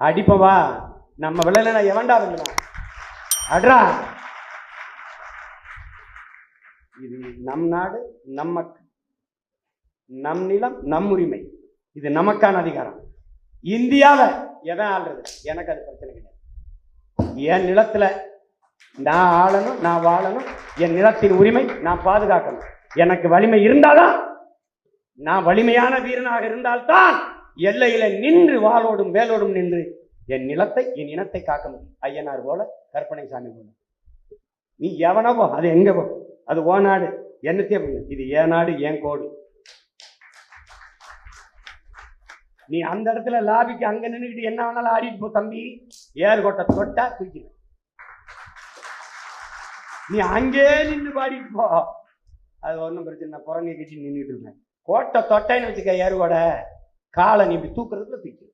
அடிப்பவா நம்ம விளையில எவன்டா விழுவான் அட்ரா. இது நம் நாடு, நம் மக்கள், நம் நிலம், நம் உரிமை, இது நமக்கான அதிகாரம். இந்தியாவை எவன் ஆள்றது எனக்கு அது பிரச்சனை கிடையாது. என் நிலத்துல நான் ஆளணும், நான் வாழணும், என் நிலத்தின் உரிமை நான் பாதுகாக்கணும். எனக்கு வலிமை இருந்தால்தான், நான் வலிமையான வீரனாக இருந்தால்தான் எல்லையில நின்று வாளோடும் வேலோடும் நின்று என் நிலத்தை, என் இனத்தை காக்க முடியும். ஐயனார் போல, கற்பனை சாமி போல. நீ எவனவோ அது எங்க போ, அது ஓ நாடு, என்னத்தையே பண்ணு, இது என் நாடு, என் கோடு. நீ அந்த இடத்துல லாபிக்கு அங்க நின்றுக்கிட்டு என்ன வேணாலும் ஆடிட்டு போ தம்பி. ஏர்கோட்டை தொட்டா தூக்கி நீ அங்கே நின்று பாடிட்டு போ, அது ஒன்றும் பிரச்சனை. குரங்கை கட்டி நின்றுட்டு இருப்பேன். கோட்டை தொட்டைன்னு வச்சுக்க, ஏர்கோட காலை நீ இப்படி தூக்குறதுல தூக்கி